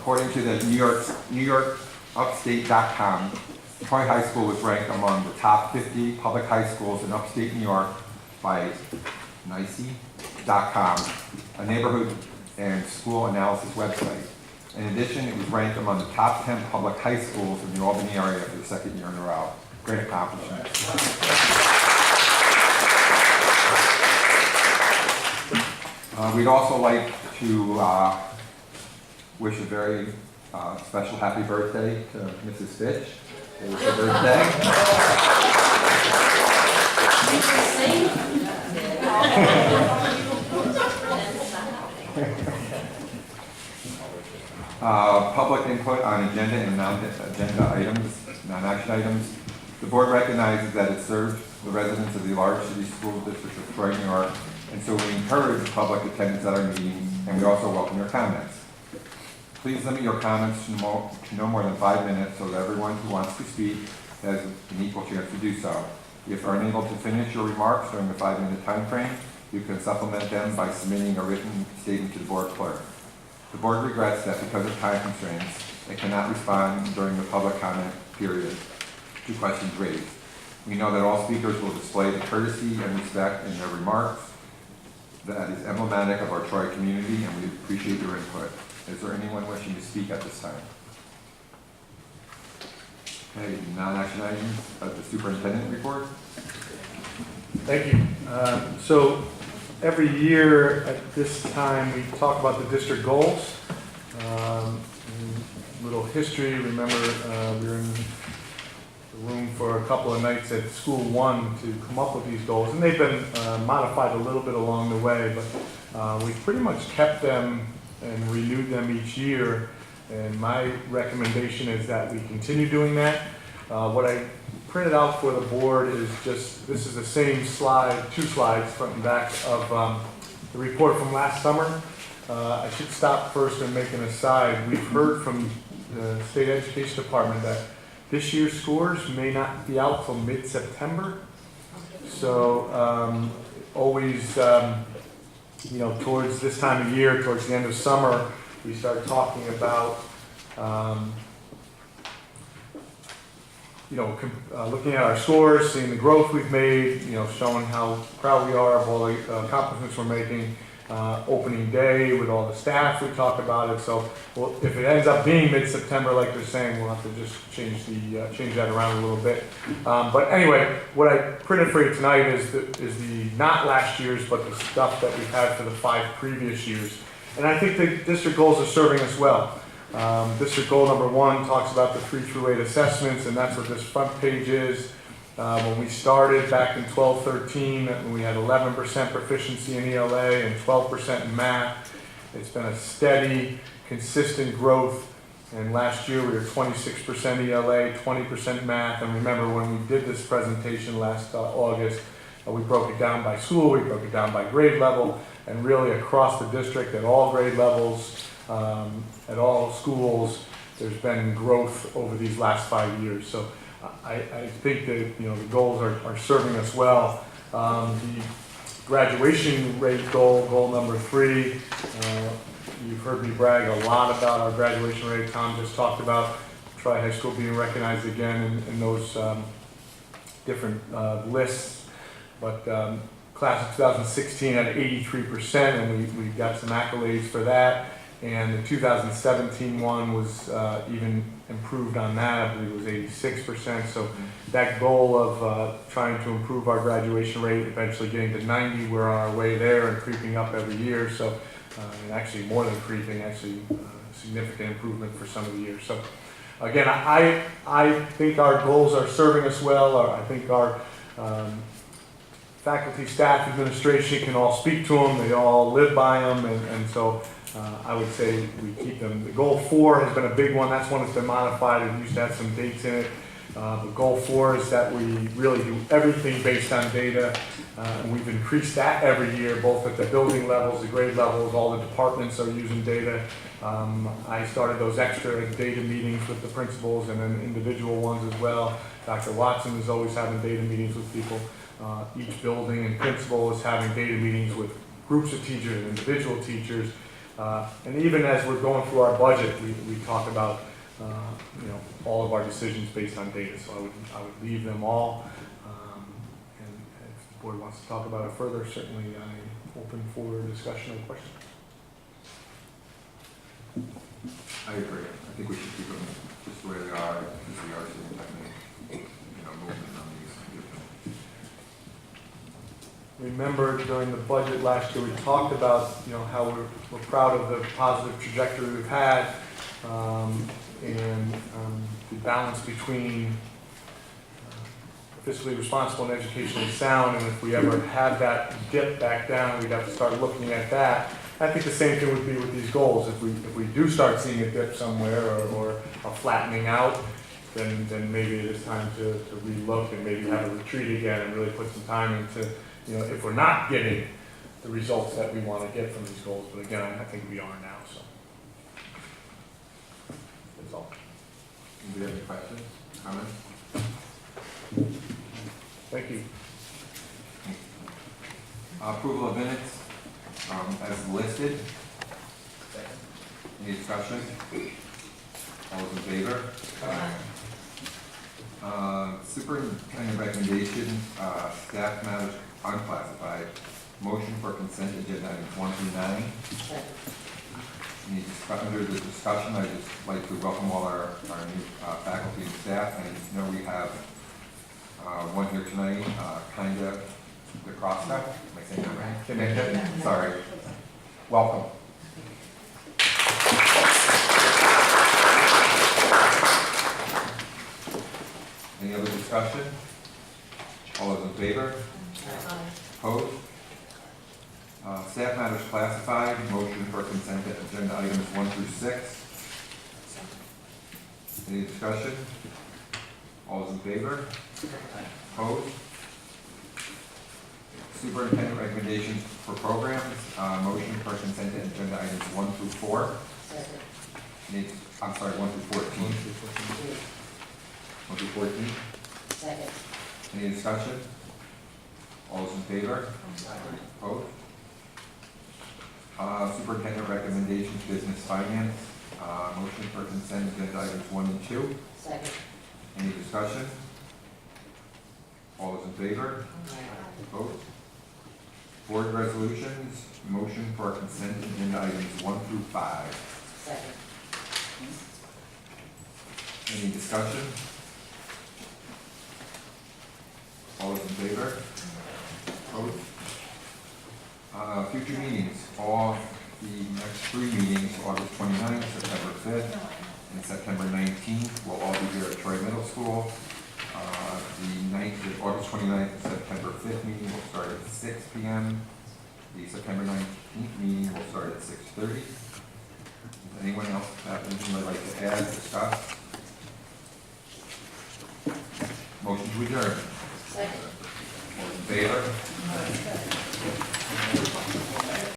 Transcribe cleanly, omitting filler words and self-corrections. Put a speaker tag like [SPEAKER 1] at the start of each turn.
[SPEAKER 1] According to the NewYorkUpstate.com, Troy High School was ranked among the top 50 public high schools in upstate New York by NYSE.com, a neighborhood and school analysis website. In addition, it was ranked among the top 10 public high schools in the Albany area for the second year in a row. Great accomplishment. We'd also like to wish a very special happy birthday to Mrs. Fitch. It was her birthday. Public input on agenda and non-agenda items, non-action items. The board recognizes that it serves the residents of the large city school district of Troy, New York, and so we encourage public attendance at our meetings, and we also welcome your comments. Please limit your comments to no more than 5 minutes so that everyone who wants to speak has an equal chance to do so. If you are unable to finish your remarks during the 5-minute time frame, you can supplement them by submitting a written statement to the board clerk. The board regrets that because of time constraints, it cannot respond during the public comment period to questions raised. We know that all speakers will display the courtesy and respect in their remarks that is emblematic of our Troy community, and we appreciate your input. Is there anyone wishing to speak at this time? Okay, non-action items of the superintendent report.
[SPEAKER 2] Thank you. So every year at this time we talk about the district goals. Little history, remember we were in the room for a couple of nights at School 1 to come up with these goals, and they've been modified a little bit along the way, but we've pretty much kept them and renewed them each year, and my recommendation is that we continue doing that. What I printed out for the board is just, this is the same slide, 2 slides front and back of the report from last summer. I should stop first and make an aside. We've heard from the State Education Department that this year's scores may not be out till mid-September. So always, you know, towards this time of year, towards the end of summer, we start talking about, you know, looking at our scores, seeing the growth we've made, you know, showing how proud we are of all the accomplishments we're making. Opening day with all the staff, we talk about it. So, well, if it ends up being mid-September, like they're saying, we'll have to just change that around a little bit. But anyway, what I printed for you tonight is the not last year's, but the stuff that we've had for the 5 previous years. And I think the district goals are serving us well. District goal number 1 talks about the 3 through 8 assessments, and that's what this front page is. When we started back in 12-13, we had 11% proficiency in ELA and 12% in math. It's been a steady, consistent growth. And last year we were 26% ELA, 20% math. And remember when we did this presentation last August, we broke it down by school, we broke it down by grade level, and really across the district at all grade levels, at all schools, there's been growth over these last 5 years. So I think that, you know, the goals are serving us well. The graduation rate goal number 3, you've heard me brag a lot about our graduation rate. Tom just talked about Troy High School being recognized again in those different lists. But class of 2016 had 83%, and we got some accolades for that. And the 2017 one was even improved on that. I believe it was 86%. So that goal of trying to improve our graduation rate, eventually getting to 90, we're on our way there and creeping up every year. So and actually more than creeping, actually significant improvement for some of the years. So again, I think our goals are serving us well. I think our faculty, staff, administration can all speak to them. They all live by them, and so I would say we keep them. The goal 4 has been a big one. That's one that's been modified. It used to have some dates in it. But goal 4 is that we really do everything based on data. And we've increased that every year, both at the building levels, the grade levels, all the departments are using data. I started those extra data meetings with the principals and then individual ones as well. Dr. Watson is always having data meetings with people. Each building and principal is having data meetings with groups of teachers, individual teachers. And even as we're going through our budget, we talk about, all of our decisions based on data. So I would leave them all. And if the board wants to talk about it further, certainly I'm open for discussion or questions.
[SPEAKER 1] I agree. I think we should keep them just the way they are, because we are seeing technique, movement on these.
[SPEAKER 2] Remember during the budget last year, we talked about, how we're proud of the positive trajectory we've had, and the balance between fiscally responsible and educationally sound, and if we ever had that dip back down, we'd have to start looking at that. I think the same thing would be with these goals. If we do start seeing a dip somewhere or a flattening out, then maybe it is time to relook and maybe have a retreat again and really put some time into, if we're not getting the results that we want to get from these goals. But again, I think we are now, so. That's all.
[SPEAKER 1] Do you have any questions, comments?
[SPEAKER 2] Thank you.
[SPEAKER 1] Approval of minutes as listed. Any discussion? All those in favor? Superintendent recommendation, staff matters unclassified. Motion for consent agenda items 1 through 9. Under the discussion, I'd just like to welcome all our new faculty and staff. I know we have one here tonight, Kinda DeCrosta. Am I saying that right? Sorry. Welcome. Any other discussion? All those in favor? Opposed? Staff matters classified. Motion for consent agenda items 1 through 6. Any discussion? All those in favor? Opposed? Superintendent recommendations for programs. Motion for consent agenda items 1 through 4. I'm sorry, 1 through 14. 1 through 14.
[SPEAKER 3] Second.
[SPEAKER 1] Any discussion? All those in favor? Opposed? Superintendent recommendations, business finance. Motion for consent agenda items 1 and 2.
[SPEAKER 3] Second.
[SPEAKER 1] Any discussion? All those in favor? Opposed? Board resolutions. Motion for consent agenda items 1 through 5.
[SPEAKER 3] Second.
[SPEAKER 1] Any discussion? All those in favor? Opposed? Future meetings. All the next 3 meetings, August 29th, September 5th, and September 19th, will all be here at Troy Middle School. The August 29th and September 5th meeting will start at 6 p.m. The September 19th meeting will start at 6:30. Does anyone else have anything they'd like to add, discuss? Motion to adjourn.
[SPEAKER 3] Second.
[SPEAKER 1] All in favor?